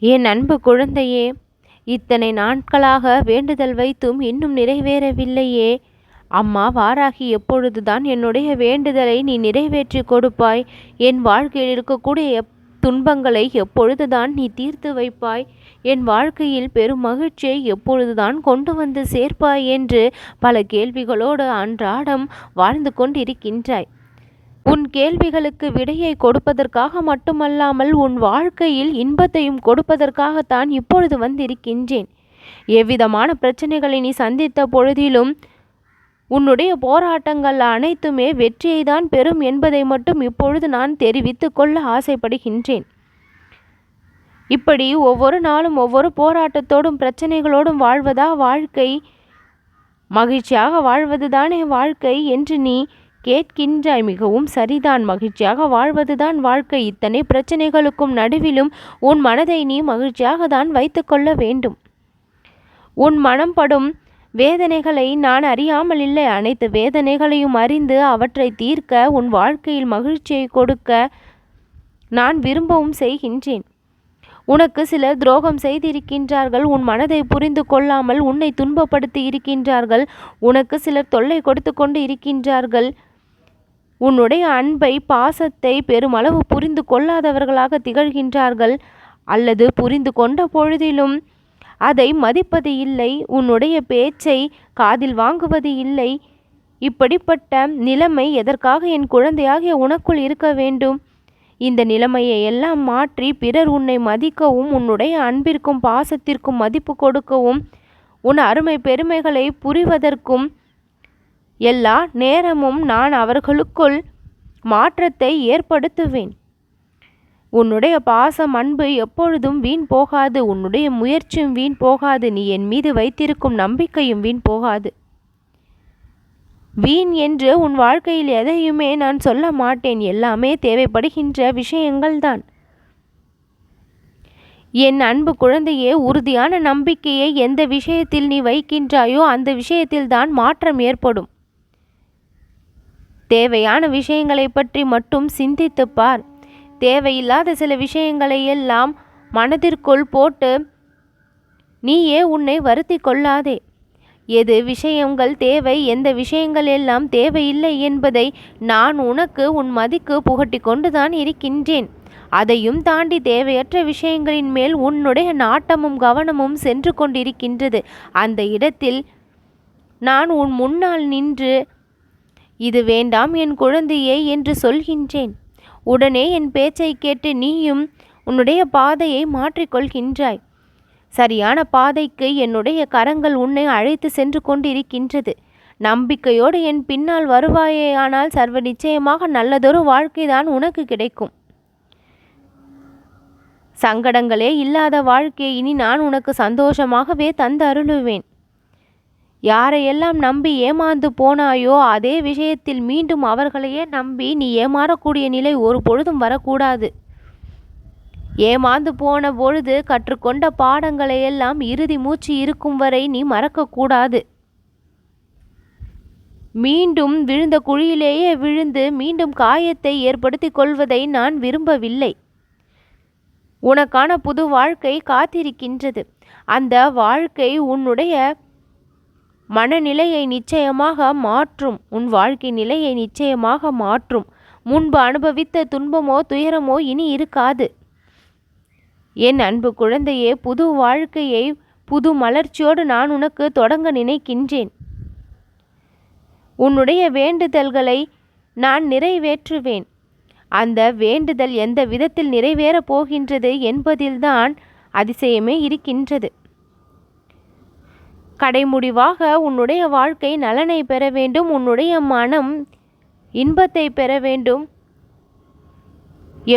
என் அன்பு குழந்தையே, இத்தனை நாட்களாக வேண்டுதல் வைத்தும் இன்னும் நிறைவேறவில்லையே. அம்மா வாராகி எப்பொழுதுதான் என்னுடைய வேண்டுதலை நீ நிறைவேற்றி கொடுப்பாய்? என் வாழ்க்கையில் இருக்கக்கூடிய துன்பங்களை எப்பொழுதுதான் நீ தீர்த்து வைப்பாய்? என் வாழ்க்கையில் பெரும் மகிழ்ச்சியை எப்பொழுதுதான் கொண்டு வந்து சேர்ப்பாய் என்று பல கேள்விகளோடு அன்றாடம் வாழ்ந்து கொண்டிருக்கின்றாய். உன் கேள்விகளுக்கு விடையை கொடுப்பதற்காக மட்டுமல்லாமல் உன் வாழ்க்கையில் இன்பத்தையும் கொடுப்பதற்காகத்தான் இப்பொழுது வந்திருக்கின்றேன். எவ்விதமான பிரச்சனைகளை நீ சந்தித்த பொழுதிலும் உன்னுடைய போராட்டங்கள் அனைத்துமே வெற்றியை தான் பெறும் என்பதை மட்டும் இப்பொழுது நான் தெரிவித்து கொள்ள ஆசைப்படுகின்றேன். இப்படி ஒவ்வொரு நாளும் ஒவ்வொரு போராட்டத்தோடும் பிரச்சனைகளோடும் வாழ்வதா வாழ்க்கை? மகிழ்ச்சியாக வாழ்வதுதானே வாழ்க்கை என்று நீ கேட்கின்றாய். மிகவும் சரிதான். மகிழ்ச்சியாக வாழ்வதுதான் வாழ்க்கை. இத்தனை பிரச்சனைகளுக்கும் நடுவிலும் உன் மனதை நீ மகிழ்ச்சியாக தான் வைத்து கொள்ள வேண்டும். உன் மனம் படும் வேதனைகளை நான் அறியாமல் இல்லை. அனைத்து வேதனைகளையும் அறிந்து அவற்றை தீர்க்க, உன் வாழ்க்கையில் மகிழ்ச்சியை கொடுக்க நான் விரும்பவும் செய்கின்றேன். உனக்கு சிலர் துரோகம் செய்திருக்கின்றார்கள். உன் மனதை புரிந்து கொள்ளாமல் உன்னை துன்பப்படுத்தி இருக்கின்றார்கள். உனக்கு சிலர் தொல்லை கொடுத்து கொண்டு இருக்கின்றார்கள். உன்னுடைய அன்பை, பாசத்தை பெருமளவு புரிந்து கொள்ளாதவர்களாக திகழ்கின்றார்கள். அல்லது புரிந்து கொண்ட பொழுதிலும் அதை மதிப்பது இல்லை. உன்னுடைய பேச்சை காதில் வாங்குவது இல்லை. இப்படிப்பட்ட நிலைமை எதற்காக என் குழந்தையாகிய உனக்குள் இருக்க வேண்டும்? இந்த நிலைமையை எல்லாம் மாற்றி பிறர் உன்னை மதிக்கவும், உன்னுடைய அன்பிற்கும் பாசத்திற்கும் மதிப்பு கொடுக்கவும், உன் அருமை பெருமைகளை புரிவதற்கும் எல்லா நேரமும் நான் அவர்களுக்குள் மாற்றத்தை ஏற்படுத்துவேன். உன்னுடைய பாசம், அன்பு எப்பொழுதும் வீண் போகாது. உன்னுடைய முயற்சியும் வீண் போகாது. நீ என் மீது வைத்திருக்கும் நம்பிக்கையும் வீண் போகாது. வீண் என்று உன் வாழ்க்கையில் எதையுமே நான் சொல்ல மாட்டேன். எல்லாமே தேவைப்படுகின்ற விஷயங்கள்தான். என் அன்பு குழந்தையே, உறுதியான நம்பிக்கையை எந்த விஷயத்தில் நீ வைக்கின்றாயோ அந்த விஷயத்தில் தான் மாற்றம் ஏற்படும். தேவையான விஷயங்களை பற்றி மட்டும் சிந்தித்து பார். தேவையில்லாத சில விஷயங்களை எல்லாம் மனதிற்குள் போட்டு நீயே உன்னை வருத்தி கொள்ளாதே. எது விஷயங்கள் தேவை, எந்த விஷயங்கள் எல்லாம் தேவையில்லை என்பதை நான் உனக்கு உன் மதிக்கு புகட்டி கொண்டுதான் இருக்கின்றேன். அதையும் தாண்டி தேவையற்ற விஷயங்களின் மேல் உன்னுடைய நாட்டமும் கவனமும் சென்று கொண்டிருக்கின்றது. அந்த இடத்தில் நான் உன் முன்னால் நின்று இது வேண்டாம் என் குழந்தையே என்று சொல்கின்றேன். உடனே என் பேச்சை கேட்டு நீயும் உன்னுடைய பாதையை மாற்றிக்கொள்கின்றாய். சரியான பாதைக்கு என்னுடைய கரங்கள் உன்னை அழைத்து சென்று கொண்டிருக்கின்றது. நம்பிக்கையோடு என் பின்னால் வருவாயேயானால் சர்வ நிச்சயமாக நல்லதொரு வாழ்க்கைதான் உனக்கு கிடைக்கும். சங்கடங்களே இல்லாத வாழ்க்கையை இனி நான் உனக்கு சந்தோஷமாகவே தந்து அருளுவேன். யாரையெல்லாம் நம்பி ஏமாந்து போனாயோ அதே விஷயத்தில் மீண்டும் அவர்களையே நம்பி நீ ஏமாறக்கூடிய நிலை ஒரு பொழுதும் வரக்கூடாது. ஏமாந்து போன பொழுது கற்றுக்கொண்ட பாடங்களை எல்லாம் இறுதி மூச்சு இருக்கும் வரை நீ மறக்கக்கூடாது. மீண்டும் விழுந்த குழியிலேயே விழுந்து மீண்டும் காயத்தை ஏற்படுத்தி கொள்வதை நான் விரும்பவில்லை. உனக்கான புது வாழ்க்கை காத்திருக்கின்றது. அந்த வாழ்க்கை உன்னுடைய மனநிலையை நிச்சயமாக மாற்றும். உன் வாழ்க்கை நிலையை நிச்சயமாக மாற்றும். முன்பு அனுபவித்த துன்பமோ துயரமோ இனி இருக்காது. என் அன்பு குழந்தையே, புது வாழ்க்கையை புது மலர்ச்சியோடு நான் உனக்கு தொடங்க நினைக்கின்றேன். உன்னுடைய வேண்டுதல்களை நான் நிறைவேற்றுவேன். அந்த வேண்டுதல் எந்த விதத்தில் நிறைவேறப் போகின்றது என்பதில்தான் அதிசயமே இருக்கின்றது. கடைமுடிவாக உன்னுடைய வாழ்க்கை நலனை பெற வேண்டும். உன்னுடைய மனம் இன்பத்தை பெற வேண்டும்.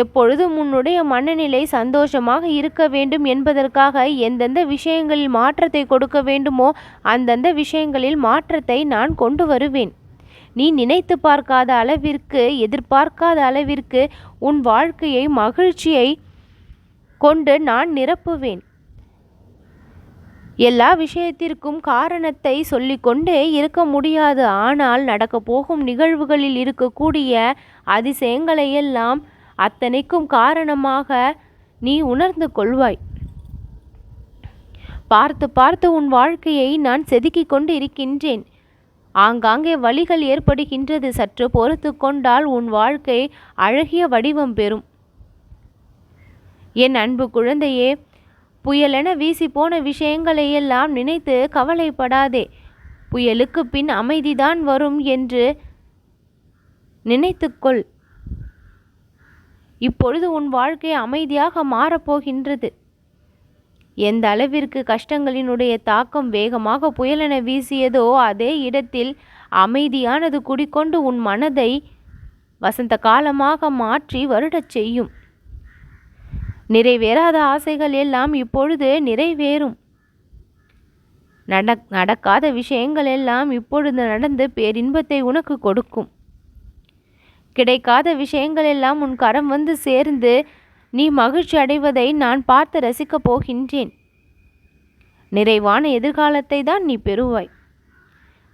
எப்பொழுதும் உன்னுடைய மனநிலை சந்தோஷமாக இருக்க வேண்டும் என்பதற்காக எந்தெந்த விஷயங்களில் மாற்றத்தை கொடுக்க வேண்டுமோ அந்தந்த விஷயங்களில் மாற்றத்தை நான் கொண்டு வருவேன். நீ நினைத்து பார்க்காத அளவிற்கு, எதிர்பார்க்காத அளவிற்கு உன் வாழ்க்கையை மகிழ்ச்சியை கொண்டு நான் நிரப்புவேன். எல்லா விஷயத்திற்கும் காரணத்தை சொல்லிக்கொண்டே இருக்க முடியாது. ஆனால் நடக்கப் போகும் நிகழ்வுகளில் இருக்கக்கூடிய அதிசயங்களை எல்லாம் அத்தனைக்கும் காரணமாக நீ உணர்ந்து கொள்வாய். பார்த்து பார்த்து உன் வாழ்க்கையை நான் செதுக்கிக் கொண்டு இருக்கின்றேன். ஆங்காங்கே வலிகள் ஏற்படுகின்றது. சற்று பொறுத்து கொண்டால் உன் வாழ்க்கை அழகிய வடிவம் பெறும். என் அன்பு குழந்தையே, புயலென வீசி போன விஷயங்களையெல்லாம் நினைத்து கவலைப்படாதே. புயலுக்கு பின் அமைதிதான் வரும் என்று நினைத்துக்கொள். இப்பொழுது உன் வாழ்க்கை அமைதியாக மாறப்போகின்றது. எந்த அளவிற்கு கஷ்டங்களினுடைய தாக்கம் வேகமாக புயலென வீசியதோ அதே இடத்தில் அமைதியானது குடிக்கொண்டு உன் மனதை வசந்த காலமாக மாற்றி வருடச் செய்யும். நிறைவேறாத ஆசைகள் எல்லாம் இப்பொழுது நிறைவேறும். நடக்காத விஷயங்கள் எல்லாம் இப்பொழுது நடந்து பேரின்பத்தை உனக்கு கொடுக்கும். கிடைக்காத விஷயங்கள் எல்லாம் உன் கரம் வந்து சேர்ந்து நீ மகிழ்ச்சி அடைவதை நான் பார்த்து ரசிக்கப் போகின்றேன். நிறைவான எதிர்காலத்தை தான் நீ பெறுவாய்.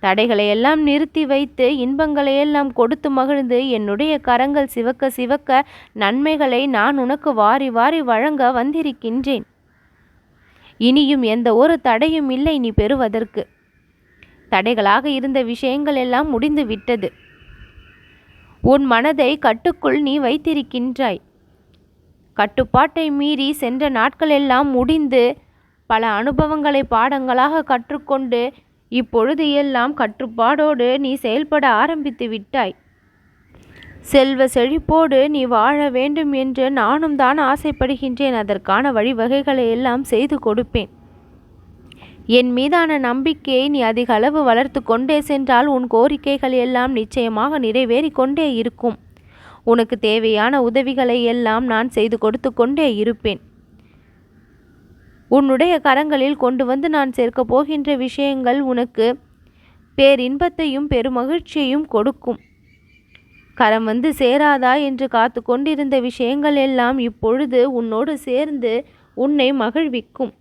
தடைகளை எல்லாம் நிறுத்தி வைத்து இன்பங்களை எல்லாம் கொடுத்து மகிழ்ந்து என்னுடைய கரங்கள் சிவக்க சிவக்க நன்மைகளை நான் உனக்கு வாரி வாரி வழங்க வந்திருக்கின்றேன். இனியும் எந்த ஒரு தடையும் இல்லை நீ பெறுவதற்கு. தடைகளாக இருந்த விஷயங்கள் எல்லாம் முடிந்து விட்டது. உன் மனதை கட்டுக்குள் நீ வைத்திருக்கின்றாய். கட்டுப்பாட்டை மீறி சென்ற நாட்கள் எல்லாம் முடிந்து பல அனுபவங்களை பாடங்களாக கற்றுக்கொண்டு இப்பொழுது எல்லாம் கட்டுப்பாடோடு நீ செயல்பட ஆரம்பித்து விட்டாய். செல்வ செழிப்போடு நீ வாழ வேண்டும் என்று நானும் தான் ஆசைப்படுகின்றேன். அதற்கான வழிவகைகளை எல்லாம் செய்து கொடுப்பேன். என் மீதான நம்பிக்கையை நீ அதிக அளவு வளர்த்து கொண்டே சென்றால் உன் கோரிக்கைகள் எல்லாம் நிச்சயமாக நிறைவேறி கொண்டே இருக்கும். உனக்கு தேவையான உதவிகளை எல்லாம் நான் செய்து கொடுத்து கொண்டே இருப்பேன். உன்னுடைய கரங்களில் கொண்டு வந்து நான் சேர்க்கப் போகின்ற விஷயங்கள் உனக்கு பேரின்பத்தையும் பெருமகிழ்ச்சியையும் கொடுக்கும். கரம் வந்து சேராதா என்று காத்து கொண்டிருந்த விஷயங்கள் எல்லாம் இப்பொழுது உன்னோடு சேர்ந்து உன்னை மகிழ்விக்கும்.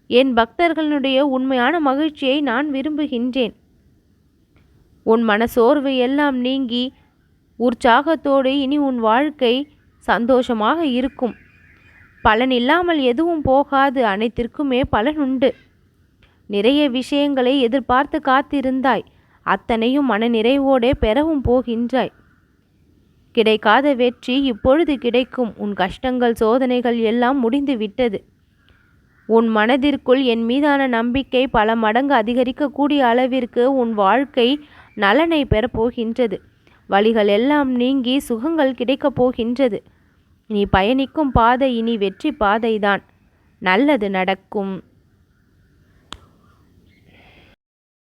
என் பக்தர்களுடைய உண்மையான மகிழ்ச்சியை நான் விரும்புகின்றேன். உன் மனசோர்வு எல்லாம் நீங்கி உற்சாகத்தோடு இனி உன் வாழ்க்கை சந்தோஷமாக இருக்கும். பலன் இல்லாமல் எதுவும் போகாது. அனைத்திற்குமே பலன் உண்டு. நிறைய விஷயங்களை எதிர்பார்த்து காத்திருந்தாய். அத்தனையும் மன நிறைவோடே பெறவும் போகின்றாய். கிடைக்காத வெற்றி இப்பொழுது கிடைக்கும். உன் கஷ்டங்கள் சோதனைகள் எல்லாம் முடிந்து விட்டது. உன் மனதிற்குள் என் மீதான நம்பிக்கை பல மடங்கு அதிகரிக்கக்கூடிய அளவிற்கு உன் வாழ்க்கை நலனை பெறப்போகின்றது. வலிகள் எல்லாம் நீங்கி சுகங்கள் கிடைக்கப் போகின்றது. நீ பயணிக்கும் பாதை இனி வெற்றி பாதைதான். நல்லது நடக்கும்.